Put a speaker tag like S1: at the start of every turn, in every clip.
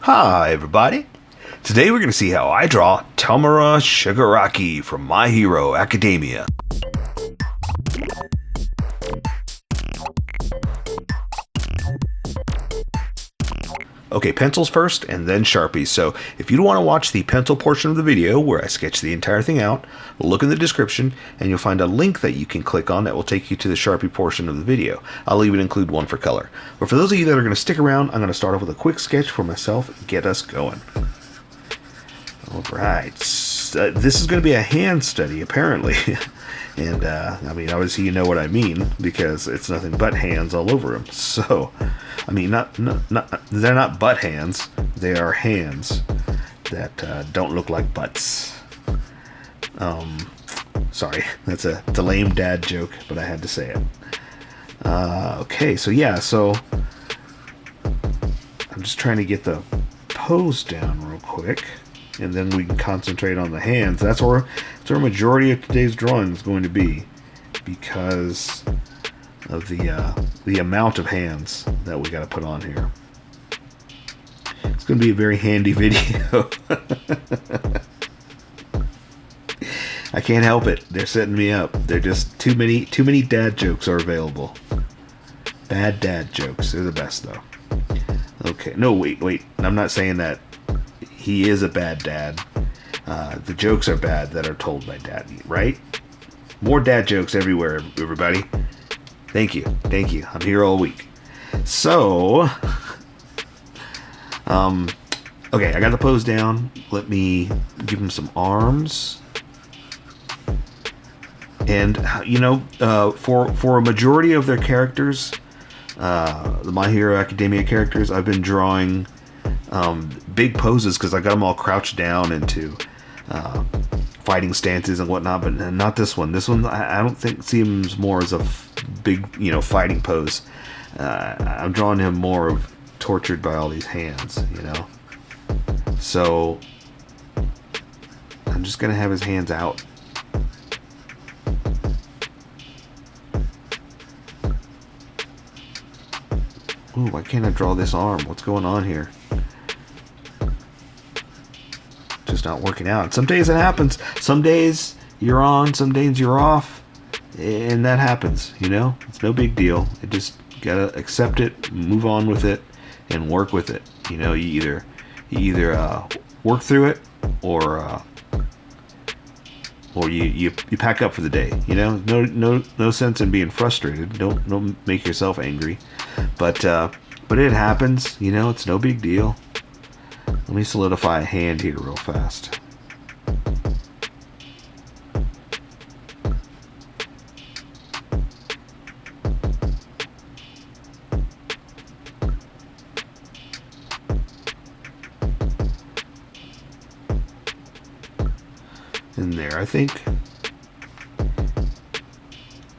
S1: Hi everybody! Today we're going to see how I draw Tomura Shigaraki from My Hero Academia. Okay, pencils first and then Sharpies. So if you want to watch the pencil portion of the video where I sketch the entire thing out, look in the description and you'll find a link that you can click on that will take you to the Sharpie portion of the video. I'll even include one for color. But for those of you that are going to stick around, I'm going to start off with a quick sketch for myself and get us going. Alright, this is going to be a hand study apparently. And, I mean, obviously you know what I mean, because it's nothing but hands all over them. So, I mean, they're not butt hands, they are hands that don't look like butts. Sorry, it's a lame dad joke, but I had to say it. Okay, so yeah, so I'm just trying to get the pose down real quick. And then we can concentrate on the hands. That's where a majority of today's drawing is going to be, because of the amount of hands that we got to put on here. It's going to be a very handy video. I can't help it. They're setting me up. They're just too many dad jokes are available. Bad dad jokes. They're the best though. Okay. No, wait. I'm not saying that. He is a bad dad. The jokes are bad that are told by dad, right? More dad jokes everywhere, everybody. Thank you. I'm here all week. So, okay, I got the pose down. Let me give him some arms. And, you know, for a majority of their characters, the My Hero Academia characters, I've been drawing big poses because I got them all crouched down into fighting stances and whatnot, but not this one. This one I don't think seems more as a big, you know, fighting pose. I'm drawing him more of tortured by all these hands, you know. So I'm just gonna have his hands out. Ooh, why can't I draw this arm? What's going on here? Just not working out. Some days it happens. Some days you're on, some days you're off, and that happens, you know? It's no big deal. You just gotta accept it, move on with it, and work with it. You know, you either work through it or you pack up for the day. You know, no sense in being frustrated. Don't make yourself angry. But it happens, you know, it's no big deal. Let me solidify a hand here real fast. In there, I think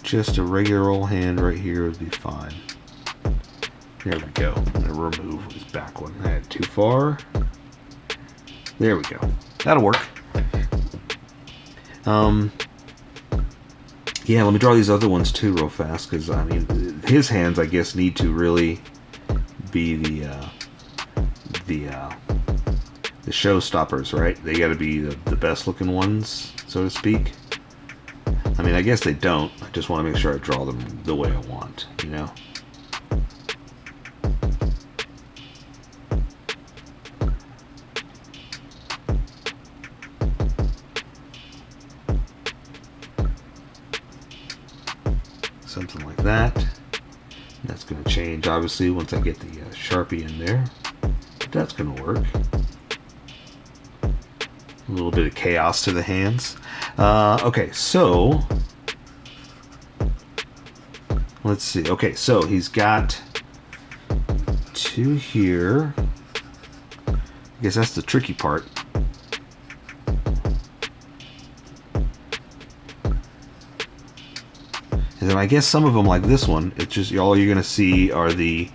S1: just a regular old hand right here would be fine. There we go. I'm going to remove his back one. I had too far. There we go. That'll work. Yeah, let me draw these other ones too real fast, because, I mean, his hands, I guess, need to really be the showstoppers, right? They got to be the best looking ones, so to speak. I mean, I guess they don't. I just want to make sure I draw them the way I want, you know? Something like that. That's going to change, obviously, once I get the Sharpie in there. But that's going to work. A little bit of chaos to the hands. Okay, so let's see. Okay, so he's got two here. I guess that's the tricky part. And then I guess some of them, like this one, it's just all you're gonna see are the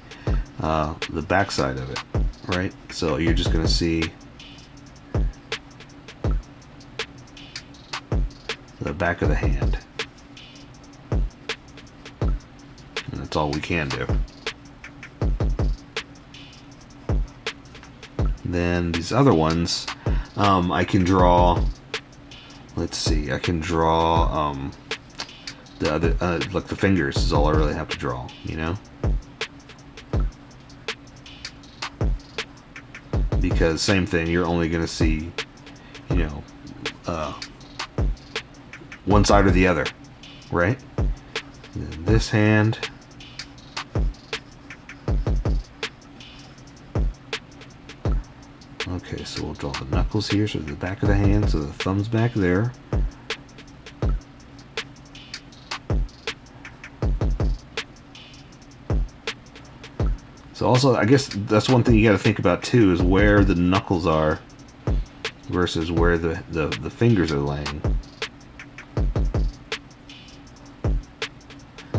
S1: backside of it, right? So you're just gonna see the back of the hand, and that's all we can do. Then these other ones, I can draw. Let's see, I can draw the other, like the fingers is all I really have to draw, you know? Because same thing, you're only going to see, you know, one side or the other, right? And then this hand. Okay, so we'll draw the knuckles here, so the back of the hand, so the thumb's back there. So also, I guess that's one thing you got to think about too, is where the knuckles are versus where the fingers are laying.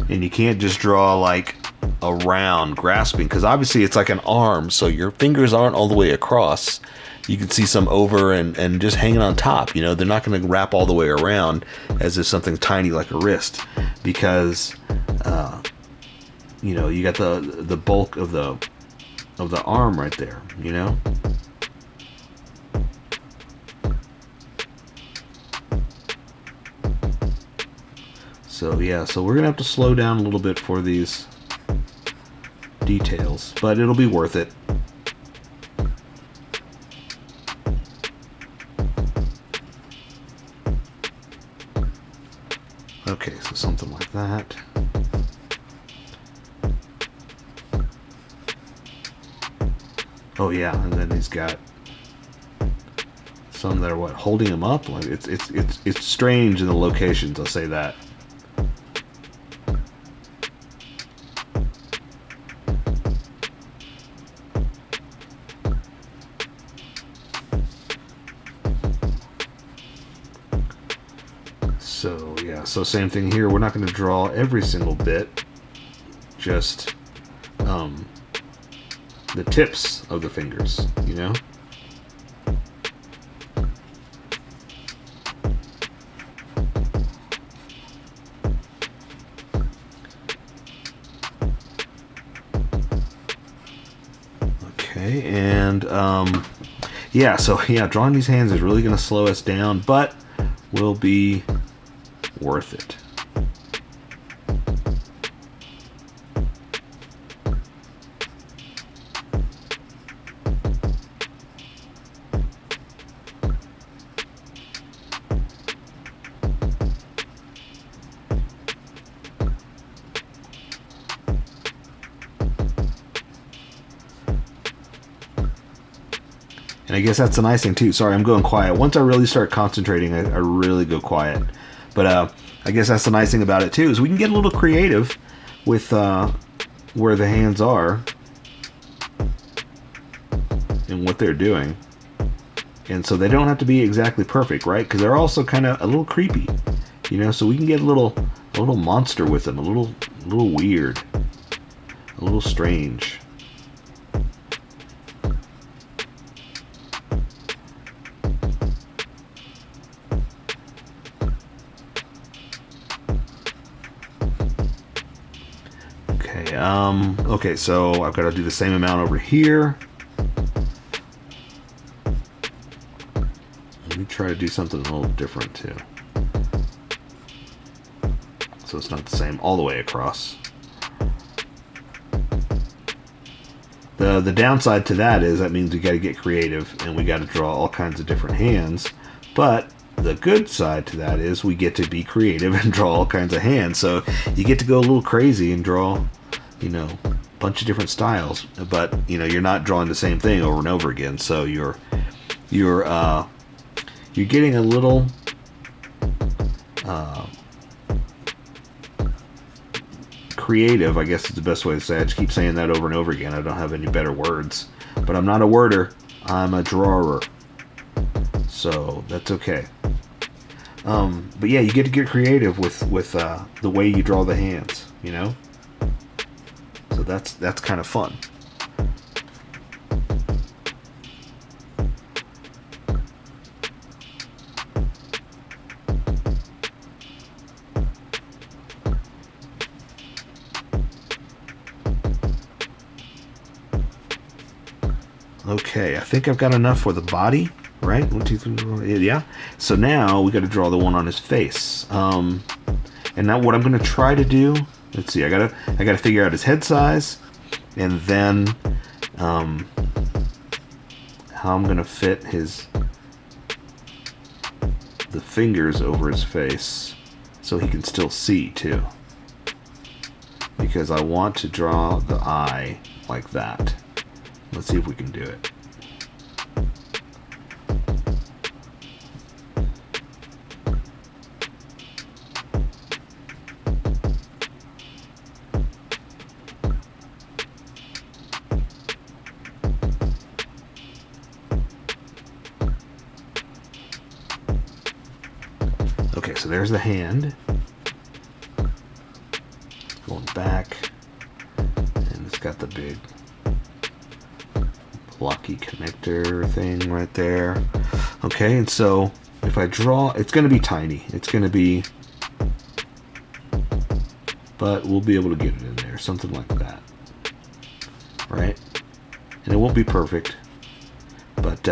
S1: And you can't just draw like around grasping, because obviously it's like an arm, so your fingers aren't all the way across. You can see some over and just hanging on top, you know. They're not going to wrap all the way around as if something tiny like a wrist, because you know, you got the bulk of the arm right there, you know. So yeah, so we're gonna have to slow down a little bit for these details, but it'll be worth it. Okay, so something like that. Oh yeah, and then he's got some that are what, holding him up. Like it's strange in the locations, I'll say that. So yeah, so same thing here. We're not going to draw every single bit, just the tips of the fingers, you know. Okay, and yeah, so yeah, drawing these hands is really going to slow us down, but will be worth it. And I guess that's the nice thing too. Sorry, I'm going quiet. Once I really start concentrating, I really go quiet. But I guess that's the nice thing about it too, is we can get a little creative with where the hands are and what they're doing. And so they don't have to be exactly perfect, right? Because they're also kind of a little creepy, you know. So we can get a little monster with them, a little weird, a little strange. Okay, so I've got to do the same amount over here. Let me try to do something a little different too, so it's not the same all the way across. The downside to that is that means we got to get creative and we got to draw all kinds of different hands. But the good side to that is we get to be creative and draw all kinds of hands. So you get to go a little crazy and draw, you know, a bunch of different styles. But you know, you're not drawing the same thing over and over again. So you're getting a little creative, I guess is the best way to say it. I just keep saying that over and over again. I don't have any better words. But I'm not a worder. I'm a drawer. So that's okay. But yeah, you get to get creative with the way you draw the hands, you know? So that's kind of fun. Okay, I think I've got enough for the body, right? 1, 2, 3, 4, yeah. So now we got to draw the one on his face. And now what I'm going to try to do, let's see, I gotta figure out his head size, and then how I'm going to fit the fingers over his face so he can still see too. Because I want to draw the eye like that. Let's see if we can do it. Okay, so there's the hand. Going back, and it's got the big blocky connector thing right there. Okay, and so if I draw, it's going to be tiny. It's going to be, but we'll be able to get it in there, something like that, right? And it won't be perfect, but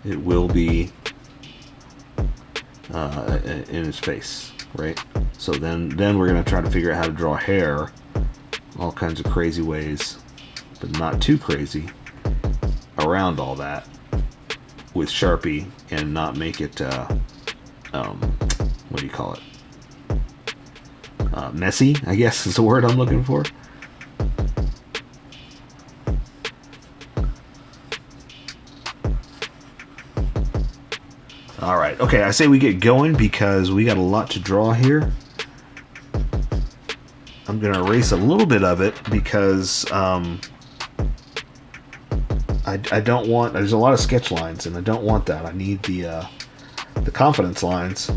S1: it will be in his face, right? So then we're going to try to figure out how to draw hair all kinds of crazy ways, but not too crazy, around all that with Sharpie and not make it, what do you call it? Messy, I guess is the word I'm looking for. Alright, okay, I say we get going because we got a lot to draw here. I'm going to erase a little bit of it because I don't want, there's a lot of sketch lines and I don't want that. I need the confidence lines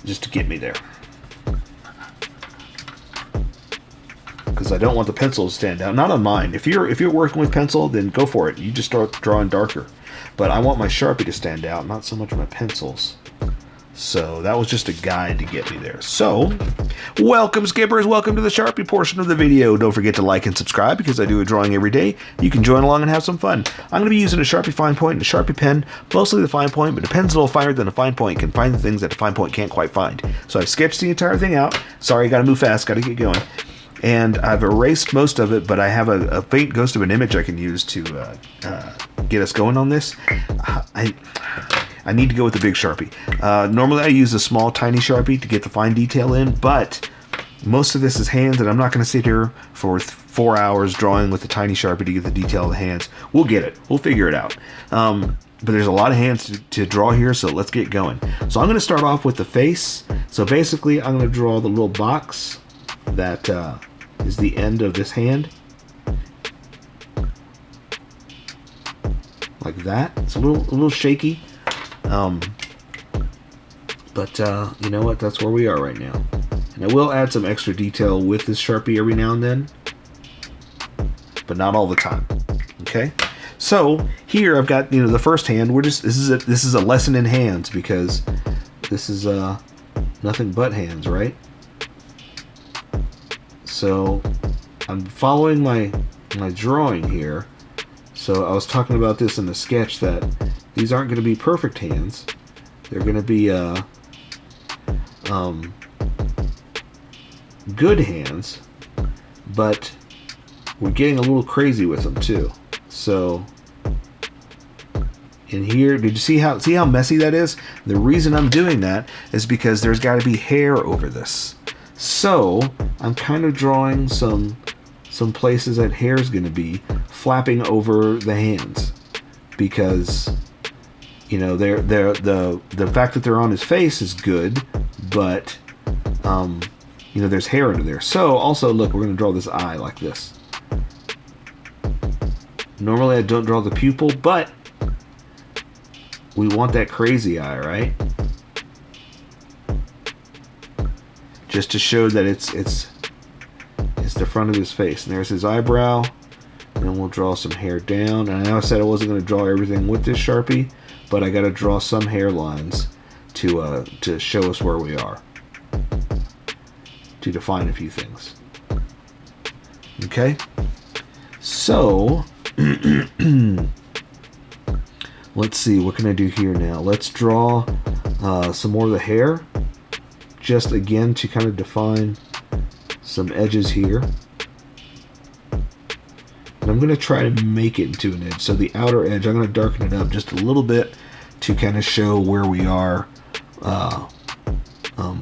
S1: just to get me there. Because I don't want the pencil to stand out. Not on mine. If you're working with pencil, then go for it. You just start drawing darker. But I want my Sharpie to stand out, not so much my pencils. So that was just a guide to get me there. So, welcome skippers, welcome to the Sharpie portion of the video. Don't forget to like and subscribe because I do a drawing every day. You can join along and have some fun. I'm going to be using a Sharpie fine point and a Sharpie pen, mostly the fine point, but a pen's a little finer than a fine point can find the things that a fine point can't quite find. So I've sketched the entire thing out. Sorry, got to move fast, got to get going. And I've erased most of it, but I have a faint ghost of an image I can use to get us going on this. I need to go with the big Sharpie. Normally I use a small, tiny Sharpie to get the fine detail in, but most of this is hands, and I'm not going to sit here for 4 hours drawing with the tiny Sharpie to get the detail of the hands. We'll get it. We'll figure it out. But there's a lot of hands to draw here, so let's get going. So I'm going to start off with the face. So basically, I'm going to draw the little box that is the end of this hand. Like that. It's a little shaky. But you know what? That's where we are right now. And I will add some extra detail with this Sharpie every now and then, but not all the time. Okay. So here I've got, the first hand. This is a lesson in hands because this is nothing but hands, right? So I'm following my drawing here. So I was talking about this in the sketch that these aren't going to be perfect hands. They're going to be good hands, but we're getting a little crazy with them too. So in here, did you see how messy that is? The reason I'm doing that is because there's got to be hair over this. So I'm kind of drawing some places that hair is going to be flapping over the hands, because the fact that they're on his face is good, but there's hair under there. So also look, we're going to draw this eye like this. Normally I don't draw the pupil, but we want that crazy eye, right? Just to show that it's the front of his face. And there's his eyebrow. And then we'll draw some hair down. And I know I said I wasn't going to draw everything with this Sharpie, but I got to draw some hairlines to show us where we are, to define a few things. Okay, so let's see, what can I do here now? Let's draw some more of the hair, just again to kind of define some edges here. And I'm going to try to make it into an edge. So the outer edge, I'm going to darken it up just a little bit to kind of show where we are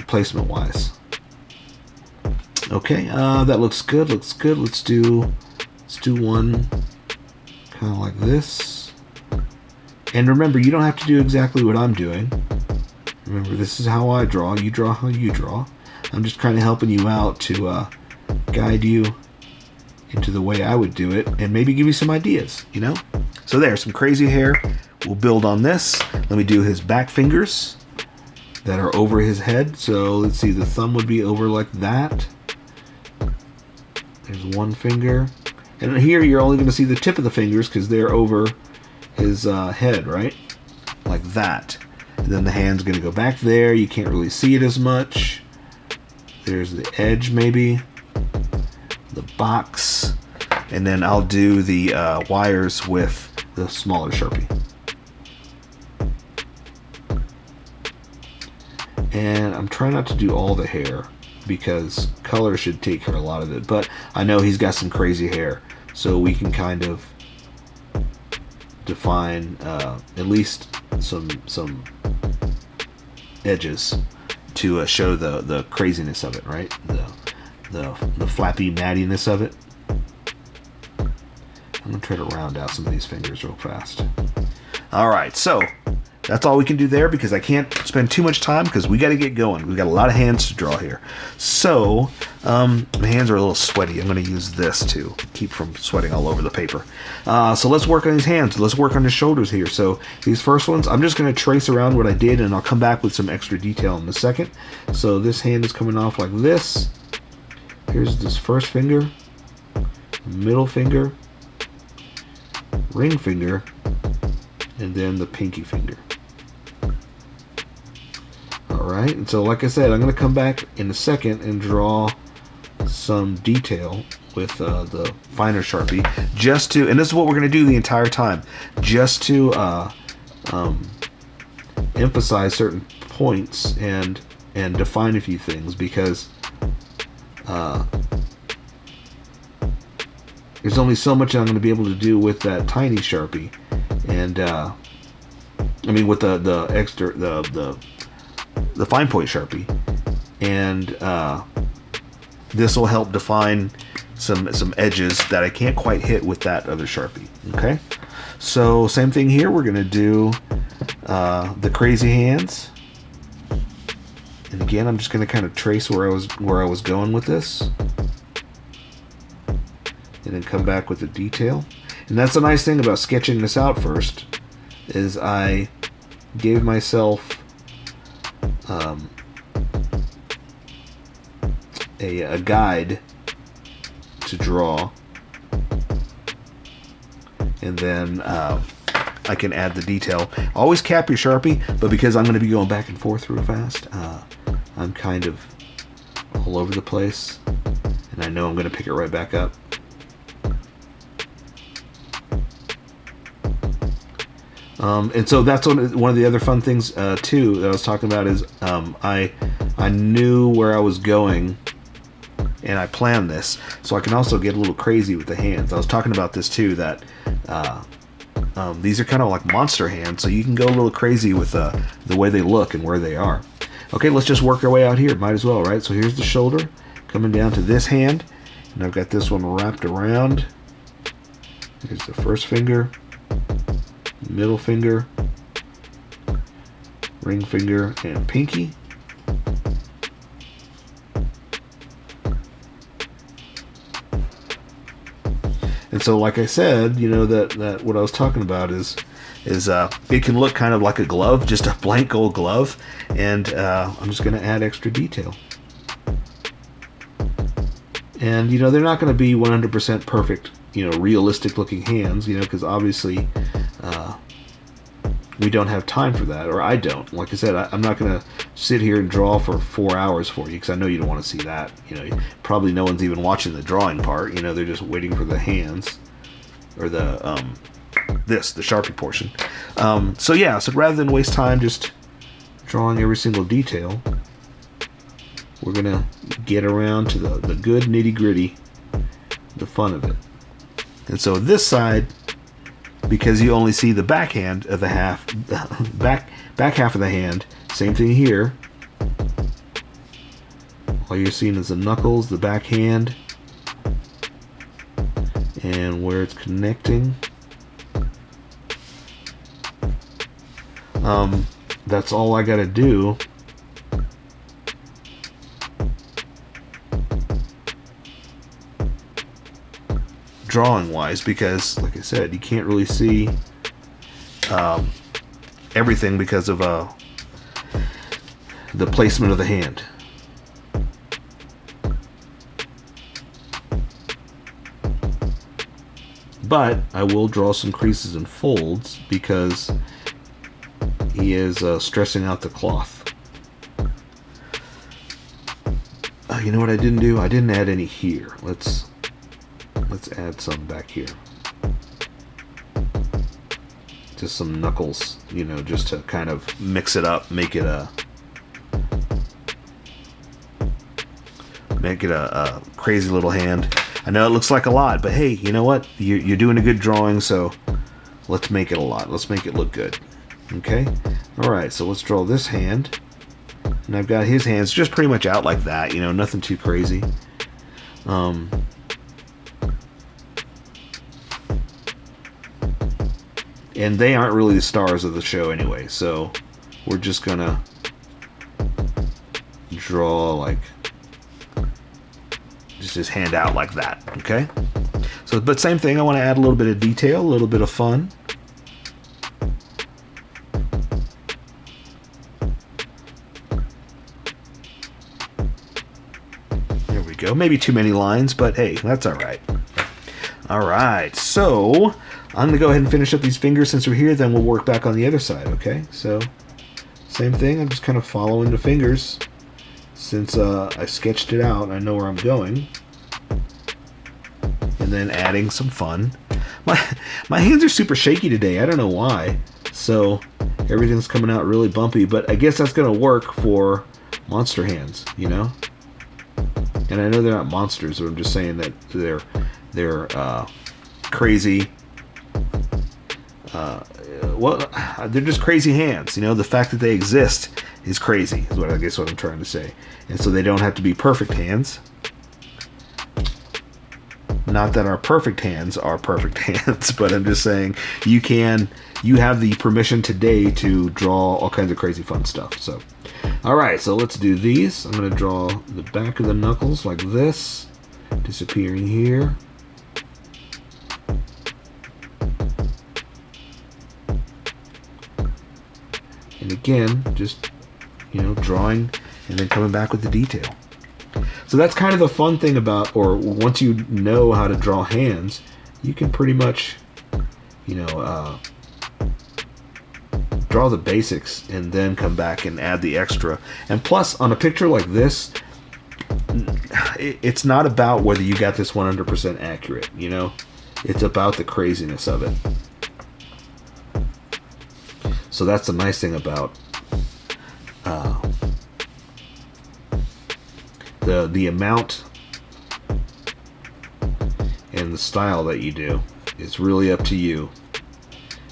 S1: placement-wise. Okay, that looks good. Looks good. Let's do one kind of like this. And remember, you don't have to do exactly what I'm doing. Remember, this is how I draw. You draw how you draw. I'm just kind of helping you out to guide you into the way I would do it, and maybe give you some ideas, you know? So there's some crazy hair. We'll build on this. Let me do his back fingers that are over his head. So let's see, the thumb would be over like that. There's one finger. And here you're only going to see the tip of the fingers because they're over his head, right? Like that. And then the hand's going to go back there. You can't really see it as much. There's the edge maybe. The box, and then I'll do the wires with the smaller Sharpie. And I'm trying not to do all the hair because color should take care of a lot of it, but I know he's got some crazy hair, so we can kind of define at least some edges to show the craziness of it, right? The flappy mattiness of it. I'm going to try to round out some of these fingers real fast. Alright, so that's all we can do there because I can't spend too much time because we got to get going. We've got a lot of hands to draw here. So, my hands are a little sweaty. I'm going to use this to keep from sweating all over the paper. So let's work on his hands. Let's work on his shoulders here. So these first ones, I'm just going to trace around what I did and I'll come back with some extra detail in a second. So this hand is coming off like this. Here's this first finger, middle finger, ring finger, and then the pinky finger. Alright, and so like I said, I'm going to come back in a second and draw some detail with the finer Sharpie, just to, and this is what we're going to do the entire time, just to emphasize certain points and define a few things, because there's only so much I'm going to be able to do with that tiny Sharpie, and I mean with the extra the fine point Sharpie, and this will help define some edges that I can't quite hit with that other Sharpie. Okay, so same thing here. We're going to do the crazy hands. And again, I'm just going to kind of trace where I was going with this, and then come back with the detail. And that's the nice thing about sketching this out first, is I gave myself a guide to draw, and then I can add the detail. Always cap your Sharpie, but because I'm going to be going back and forth real fast, I'm kind of all over the place, and I know I'm going to pick it right back up. And so that's one of the other fun things too that I was talking about is I knew where I was going, and I planned this, so I can also get a little crazy with the hands. I was talking about this too, that these are kind of like monster hands, so you can go a little crazy with the way they look and where they are. Okay, let's just work our way out here. Might as well, right? So here's the shoulder coming down to this hand, and I've got this one wrapped around. Here's the first finger, middle finger, ring finger, and pinky. And so, like I said, you know, that what I was talking about is it can look kind of like a glove, just a blank old glove, and I'm just going to add extra detail. And you know, they're not going to be 100% perfect, you know, realistic looking hands, you know, because obviously we don't have time for that, or I don't. Like I said, I'm not going to sit here and draw for 4 hours for you, because I know you don't want to see that. You know, probably no one's even watching the drawing part. You know, they're just waiting for the hands, or the the Sharpie portion. So yeah, so rather than waste time just drawing every single detail, we're gonna get around to the good nitty gritty, the fun of it. And so this side, because you only see the backhand of the back half of the hand, same thing here. All you're seeing is the knuckles, the backhand, and where it's connecting. That's all I gotta do. Drawing wise, because like I said, you can't really see everything because of the placement of the hand. But I will draw some creases and folds because he is stressing out the cloth. You know what I didn't do? I didn't add any here. Let's add some back here. Just some knuckles, you know, just to kind of mix it up, make it a crazy little hand. I know it looks like a lot, but hey, you know what? You're doing a good drawing, so let's make it a lot. Let's make it look good. Okay? Alright, so let's draw this hand. And I've got his hands just pretty much out like that, you know, nothing too crazy. And they aren't really the stars of the show anyway, so we're just gonna draw like just his hand out like that, okay? So, but same thing, I want to add a little bit of detail, a little bit of fun. There we go. Maybe too many lines, but hey, that's all right. All right, so I'm going to go ahead and finish up these fingers since we're here, then we'll work back on the other side, okay? So, same thing, I'm just kind of following the fingers. Since I sketched it out, I know where I'm going. And then adding some fun. My hands are super shaky today, I don't know why. So, everything's coming out really bumpy, but I guess that's going to work for monster hands, you know? And I know they're not monsters, but I'm just saying that they're crazy. Well, they're just crazy hands. You know, the fact that they exist is crazy, is what I guess what I'm trying to say. And so they don't have to be perfect hands. Not that our perfect hands are perfect hands, but I'm just saying you have the permission today to draw all kinds of crazy fun stuff. So, all right, so let's do these. I'm going to draw the back of the knuckles like this, disappearing here. And again, just, you know, drawing and then coming back with the detail. So that's kind of the fun thing about, or once you know how to draw hands, you can pretty much, you know, draw the basics and then come back and add the extra. And plus, on a picture like this, it's not about whether you got this 100% accurate, you know? It's about the craziness of it. So that's the nice thing about the amount and the style that you do. It's really up to you.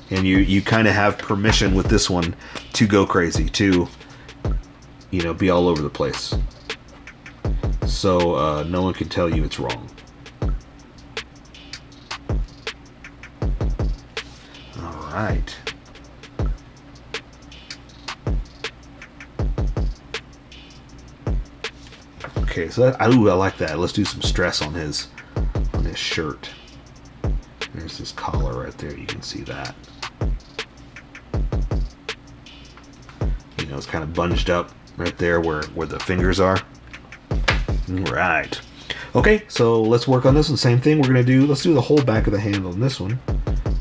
S1: And you kind of have permission with this one to go crazy, to, you know, be all over the place. So no one can tell you it's wrong. All right. Okay, so that, ooh, I like that. Let's do some stress on his shirt. There's his collar right there. You can see that. You know, it's kind of bunged up right there where the fingers are. Right. Okay, so let's work on this one. Same thing. Let's do the whole back of the hand on this one.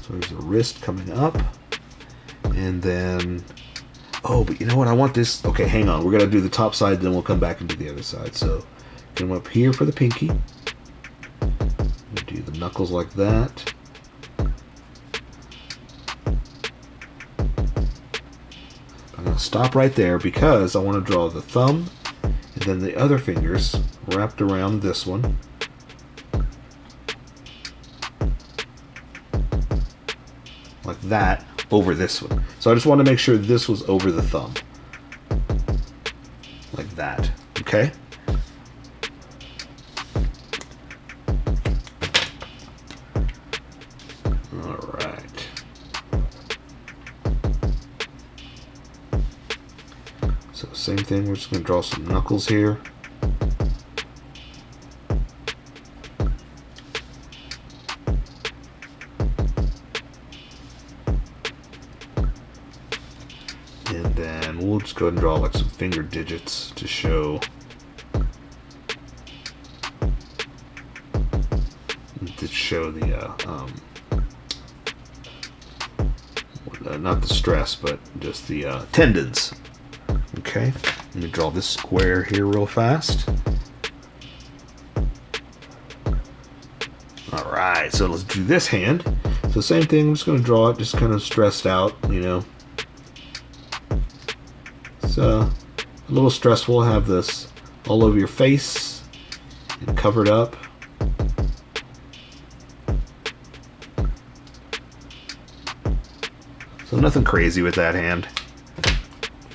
S1: So there's the wrist coming up, And then, oh, but you know what? I want this. Okay, hang on. We're going to do the top side, then we'll come back and do the other side. So, come up here for the pinky. Do the knuckles like that. I'm going to stop right there because I want to draw the thumb and then the other fingers wrapped around this one. Like that over this one. So I just want to make sure this was over the thumb. Like that. Okay? Alright. So same thing, we're just going to draw some knuckles here. And then we'll just go ahead and draw like some finger digits to show the not the stress, but just the tendons. Okay, let me draw this square here real fast. All right, so let's do this hand. So same thing, I'm just going to draw it, just kind of stressed out, you know. It's a little stressful to have this all over your face and covered up. So nothing crazy with that hand.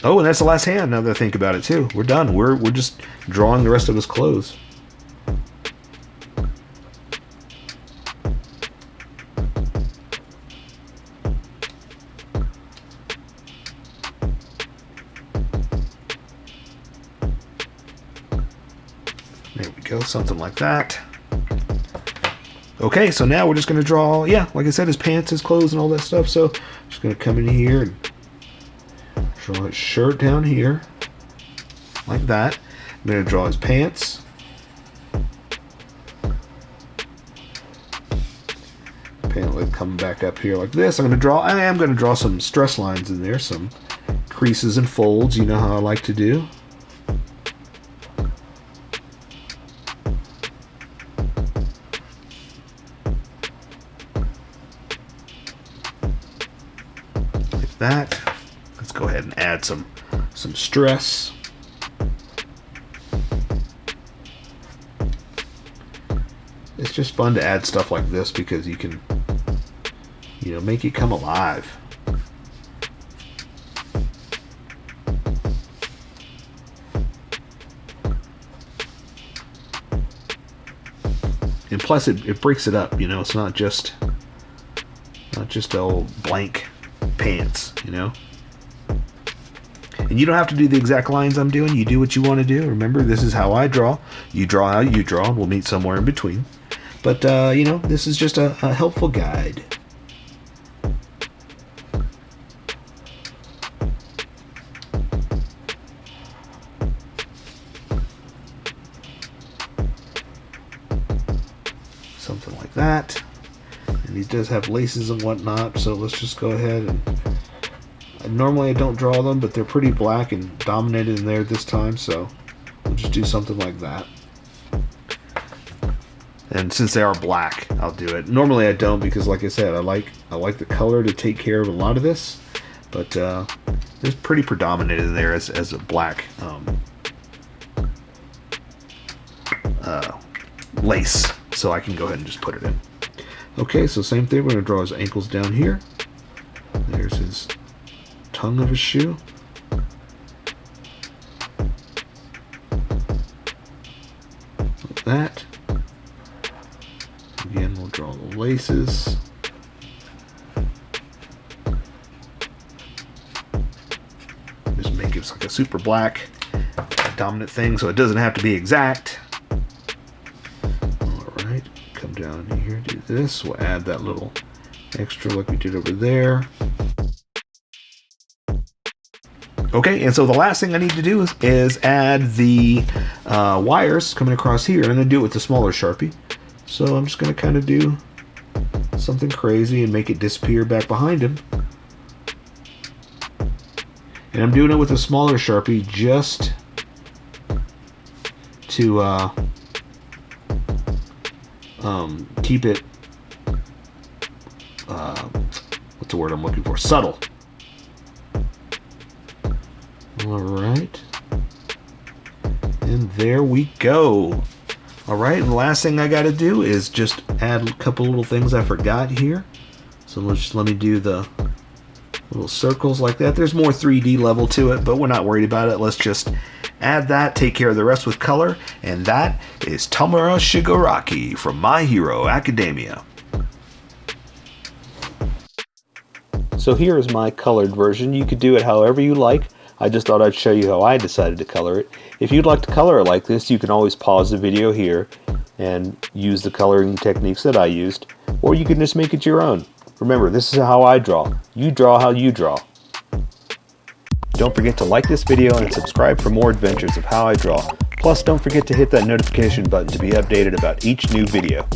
S1: Oh, and that's the last hand now that I think about it too. We're done. We're just drawing the rest of his clothes. There we go, something like that. Okay, so now we're just going to draw, yeah, like I said, his pants, his clothes, and all that stuff. So just going to come in here and draw his shirt down here, like that. I'm going to draw his pants. Pant leg coming back up here like this. I am going to draw some stress lines in there, some creases and folds. You know how I like to do. That. Let's go ahead and add some stress. It's just fun to add stuff like this because you can, you know, make it come alive. And plus it breaks it up, you know, it's not just old blank pants, you know. And you don't have to do the exact lines I'm doing. You do what you want to do. Remember, this is how I draw. You draw how you draw. We'll meet somewhere in between. But, you know, this is just a helpful guide. Something like that. And he does have laces and whatnot, so let's just go ahead and normally I don't draw them, but they're pretty black and dominated in there this time, so we'll just do something like that. And since they are black, I'll do it. Normally I don't because, like I said, I like the color to take care of a lot of this, but it's pretty predominated in there as a black lace, so I can go ahead and just put it in. Okay, so same thing, we're going to draw his ankles down here. There's his tongue of his shoe. Like that. Again, we'll draw the laces. Just make it like a super black dominant thing so it doesn't have to be exact. Alright, come down here, do this. We'll add that little extra like we did over there. Okay, and so the last thing I need to do is add the wires coming across here, and I'm going to do it with the smaller Sharpie. So I'm just going to kind of do something crazy and make it disappear back behind him. And I'm doing it with a smaller Sharpie just to keep it, what's the word I'm looking for? Subtle. Alright. And there we go. Alright, and the last thing I gotta do is just add a couple little things I forgot here. So let me do the little circles like that. There's more 3D level to it, but we're not worried about it. Let's just add that, take care of the rest with color, and that is Tomura Shigaraki from My Hero Academia. So here is my colored version. You could do it however you like. I just thought I'd show you how I decided to color it. If you'd like to color it like this, you can always pause the video here and use the coloring techniques that I used, or you can just make it your own. Remember, this is how I draw. You draw how you draw. Don't forget to like this video and subscribe for more adventures of how I draw. Plus, don't forget to hit that notification button to be updated about each new video.